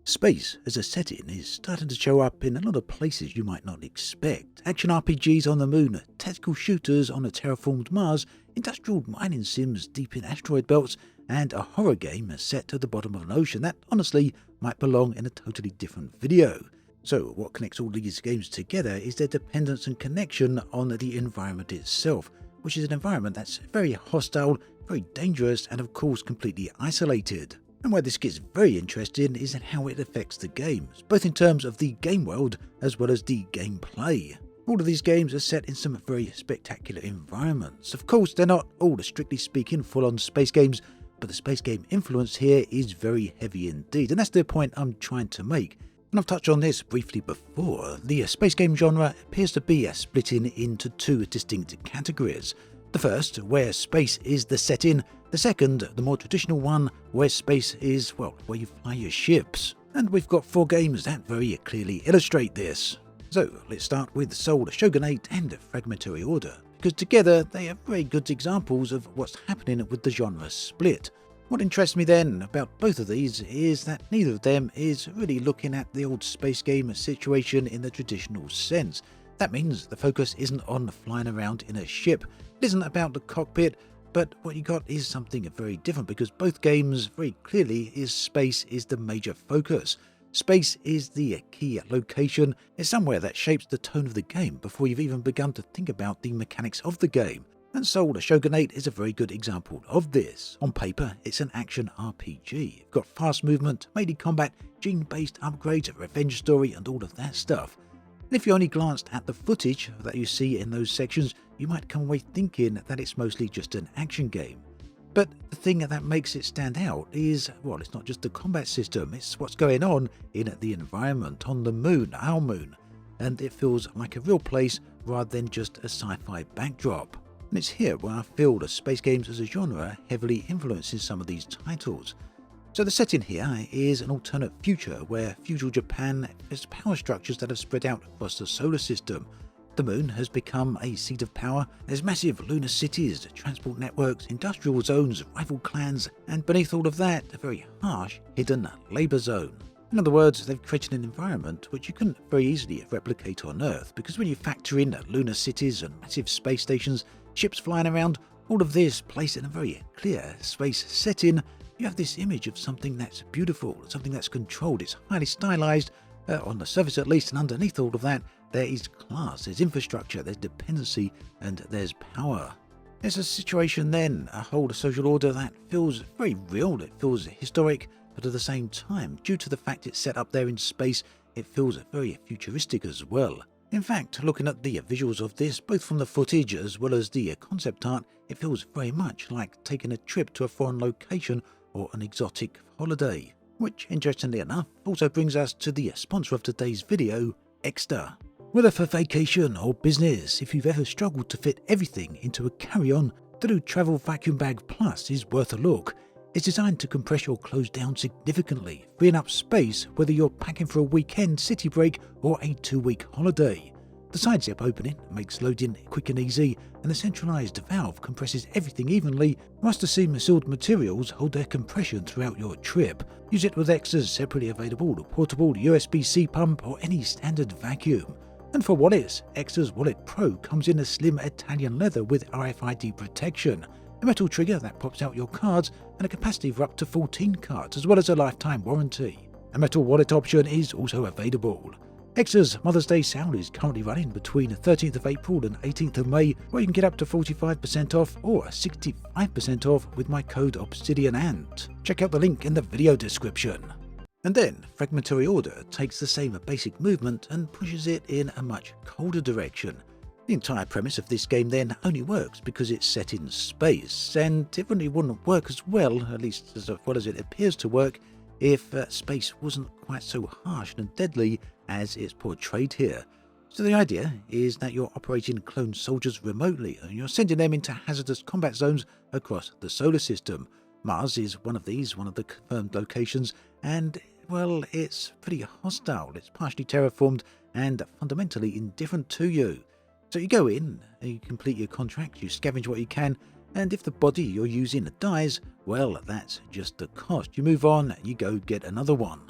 Space as a setting is starting to show up in a lot of places you might not expect. Action RPGs on the moon, tactical shooters on a terraformed Mars, industrial mining sims deep in asteroid belts, and a horror game set at the bottom of an ocean that honestly might belong in a totally different video. So what connects all these games together is their dependence and connection on the environment itself, which is an environment that's very hostile, very dangerous, and of course completely isolated. And where this gets very interesting is in how it affects the games, both in terms of the game world as well as the gameplay. All of these games are set in some very spectacular environments. Of course, they're not all, strictly speaking, full-on space games, but the space game influence here is very heavy indeed, and that's the point I'm trying to make. And I've touched on this briefly before. The space game genre appears to be splitting into two distinct categories. The first, where space is the setting. The second, the more traditional one, where space is, well, where you fly your ships. And we've got 4 games that very clearly illustrate this. So let's start with Soldier Shogunate and Fragmentary Order, because together they are very good examples of what's happening with the genre split. What interests me then about both of these is that neither of them is really looking at the old space game situation in the traditional sense. That means the focus isn't on flying around in a ship. It isn't about the cockpit, but what you got is something very different, because both games very clearly space is the major focus. Space is the key location. It's somewhere that shapes the tone of the game before you've even begun to think about the mechanics of the game. And Soldier Shogunate is a very good example of this. On paper, it's an action RPG. You've got fast movement, melee combat, gene-based upgrades, a revenge story, and all of that stuff. And if you only glanced at the footage that you see in those sections, you might come away thinking that it's mostly just an action game. But the thing that makes it stand out is, well, it's not just the combat system, it's what's going on in the environment, on the moon, our moon. And it feels like a real place rather than just a sci-fi backdrop. And it's here where I feel the space games as a genre heavily influences some of these titles. So the setting here is an alternate future where feudal Japan has power structures that have spread out across the solar system. The moon has become a seat of power. There's massive lunar cities, transport networks, industrial zones, rival clans, and beneath all of that, a very harsh, hidden labour zone. In other words, they've created an environment which you couldn't very easily replicate on Earth, because when you factor in lunar cities and massive space stations, ships flying around, all of this placed in a very clear space setting, you have this image of something that's beautiful, something that's controlled, it's highly stylized, on the surface at least, and underneath all of that, there is class, there's infrastructure, there's dependency, and there's power. There's a situation then, a whole social order that feels very real, it feels historic, but at the same time, due to the fact it's set up there in space, it feels very futuristic as well. In fact, looking at the visuals of this, both from the footage as well as the concept art, it feels very much like taking a trip to a foreign location or an exotic holiday. Which, interestingly enough, also brings us to the sponsor of today's video, Extra. Whether for vacation or business, if you've ever struggled to fit everything into a carry-on, the new Travel Vacuum Bag Plus is worth a look. It's designed to compress your clothes down significantly, freeing up space whether you're packing for a weekend city break or a 2-week holiday. The side zip opening makes loading quick and easy, and the centralized valve compresses everything evenly, whilst the sealed materials hold their compression throughout your trip. Use it with Extra's separately available portable USB-C pump or any standard vacuum. And for wallets, Extra's Wallet Pro comes in a slim Italian leather with RFID protection, a metal trigger that pops out your cards, and a capacity for up to 14 cards, as well as a lifetime warranty. A metal wallet option is also available. Extra's Mother's Day sale is currently running between 13th of April and 18th of May, where you can get up to 45% off or 65% off with my code ObsidianAnt. Check out the link in the video description. And then, Fragmentary Order takes the same basic movement and pushes it in a much colder direction. The entire premise of this game then only works because it's set in space, and it really wouldn't work as well, at least as well as it appears to work, if space wasn't quite so harsh and deadly as it's portrayed here. So the idea is that you're operating clone soldiers remotely, and you're sending them into hazardous combat zones across the solar system. Mars is one of these, one of the confirmed locations, and, well, it's pretty hostile. It's partially terraformed and fundamentally indifferent to you. So you go in, you complete your contract, you scavenge what you can, and if the body you're using dies, well, that's just the cost. You move on, you go get another one.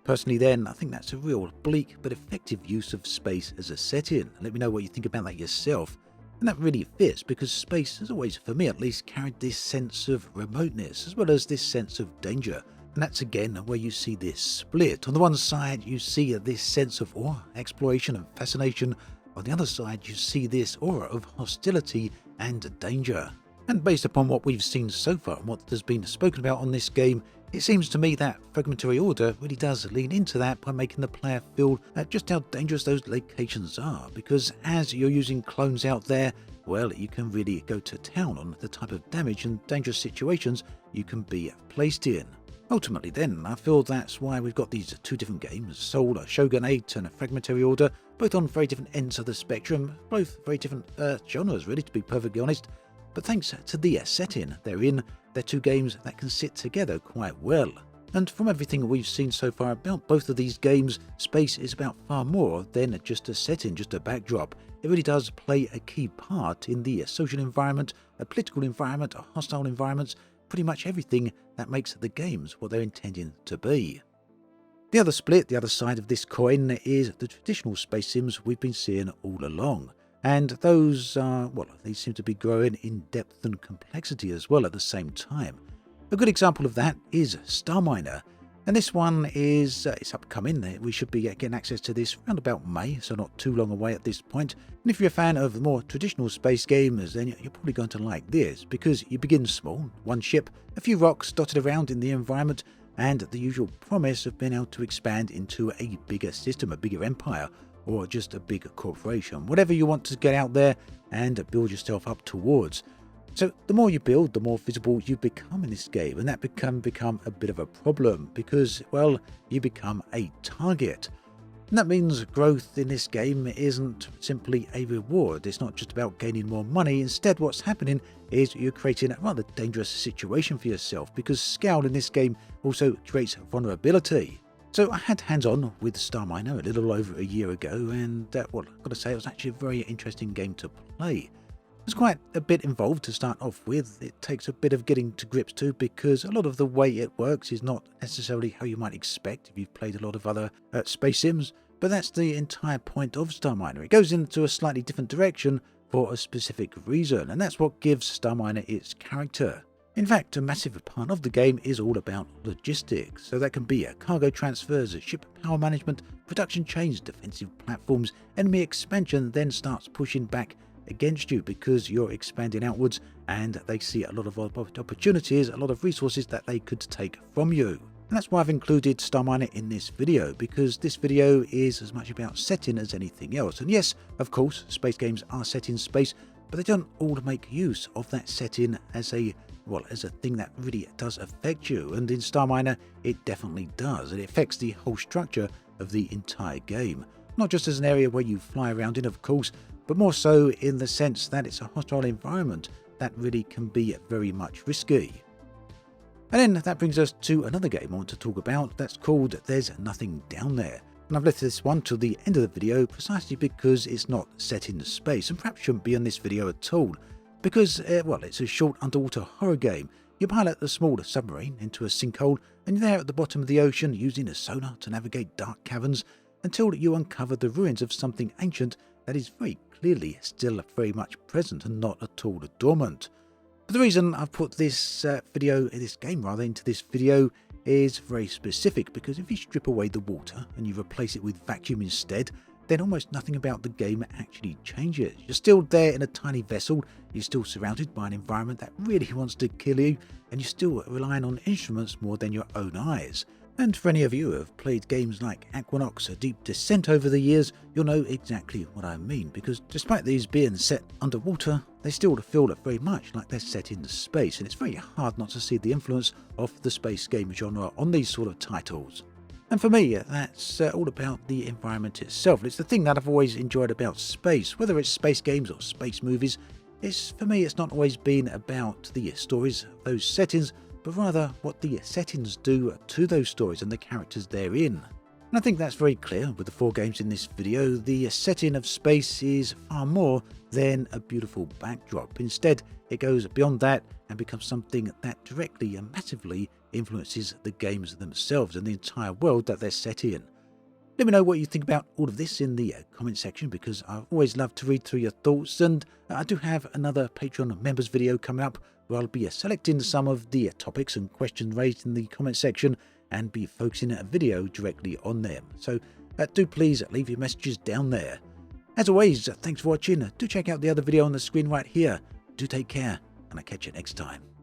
Personally then, I think that's a real bleak but effective use of space as a setting. Let me know what you think about that yourself. And that really fits because space has always, for me at least, carried this sense of remoteness as well as this sense of danger. And that's again where you see this split. On the one side, you see this sense of awe, exploration and fascination. On the other side, you see this aura of hostility and danger. And based upon what we've seen so far and what has been spoken about on this game, it seems to me that Fragmentary Order really does lean into that by making the player feel just how dangerous those locations are, because as you're using clones out there, well, you can really go to town on the type of damage and dangerous situations you can be placed in. Ultimately then, I feel that's why we've got these two different games, Soldier Shogunate and Fragmentary Order, both on very different ends of the spectrum, both very different genres really, to be perfectly honest. But thanks to the setting they're in, they're two games that can sit together quite well. And from everything we've seen so far about both of these games, space is about far more than just a setting, just a backdrop. It really does play a key part in the social environment, a political environment, a hostile environments, pretty much everything that makes the games what they're intending to be. The other split, the other side of this coin, is the traditional space sims we've been seeing all along. And those they seem to be growing in depth and complexity as well at the same time. A good example of that is Star Miner. And this one is it's upcoming. We should be getting access to this around about May, so not too long away at this point. And if you're a fan of the more traditional space games, then you're probably going to like this, because you begin small, one ship, a few rocks dotted around in the environment, and the usual promise of being able to expand into a bigger system, a bigger empire, or just a big corporation, whatever you want to get out there and build yourself up towards. So the more you build, the more visible you become in this game, and that can become a bit of a problem because, well, you become a target. And that means growth in this game isn't simply a reward. It's not just about gaining more money. Instead, what's happening is you're creating a rather dangerous situation for yourself, because scale in this game also creates vulnerability. So I had hands-on with Star Miner a little over a year ago, and I've got to say, it was actually a very interesting game to play. There's quite a bit involved to start off with. It takes a bit of getting to grips to, because a lot of the way it works is not necessarily how you might expect if you've played a lot of other space sims, but that's the entire point of Star Miner. It goes into a slightly different direction for a specific reason, and that's what gives Star Miner its character. In fact, a massive part of the game is all about logistics, so that can be cargo transfers, ship power management, production chains, defensive platforms. Enemy expansion then starts pushing back against you because you're expanding outwards, and they see a lot of opportunities, a lot of resources that they could take from you. And that's why I've included Star Miner in this video, because this video is as much about setting as anything else. And yes, of course, space games are set in space, but they don't all make use of that setting as a thing that really does affect you. And in Star Miner, it definitely does. It affects the whole structure of the entire game. Not just as an area where you fly around in, of course, but more so in the sense that it's a hostile environment that really can be very much risky. And then that brings us to another game I want to talk about that's called There's Nothing Down There. And I've left this one till the end of the video precisely because it's not set in space, and perhaps shouldn't be in this video at all. Because, it's a short underwater horror game. You pilot a small submarine into a sinkhole, and you're there at the bottom of the ocean using a sonar to navigate dark caverns until you uncover the ruins of something ancient that is very clearly still very much present and not at all dormant. But the reason I've put this game into this video is very specific, because if you strip away the water and you replace it with vacuum instead, then almost nothing about the game actually changes. You're still there in a tiny vessel, you're still surrounded by an environment that really wants to kill you, and you're still relying on instruments more than your own eyes. And for any of you who have played games like Aquanox or Deep Descent over the years, you'll know exactly what I mean, because despite these being set underwater, they still feel very much like they're set in space, and it's very hard not to see the influence of the space game genre on these sort of titles. And for me, that's all about the environment itself. It's the thing that I've always enjoyed about space, whether it's space games or space movies. For me, it's not always been about the stories of those settings, but rather what the settings do to those stories and the characters therein. And I think that's very clear with the 4 games in this video. The setting of space is far more than a beautiful backdrop. Instead, it goes beyond that and becomes something that directly and massively influences the games themselves and the entire world that they're set in. Let me know what you think about all of this in the comment section, because I always love to read through your thoughts, and I do have another Patreon members video coming up where I'll be selecting some of the topics and questions raised in the comment section and be focusing a video directly on them. So do please leave your messages down there. As always, thanks for watching. Do check out the other video on the screen right here. Do take care, and I'll catch you next time.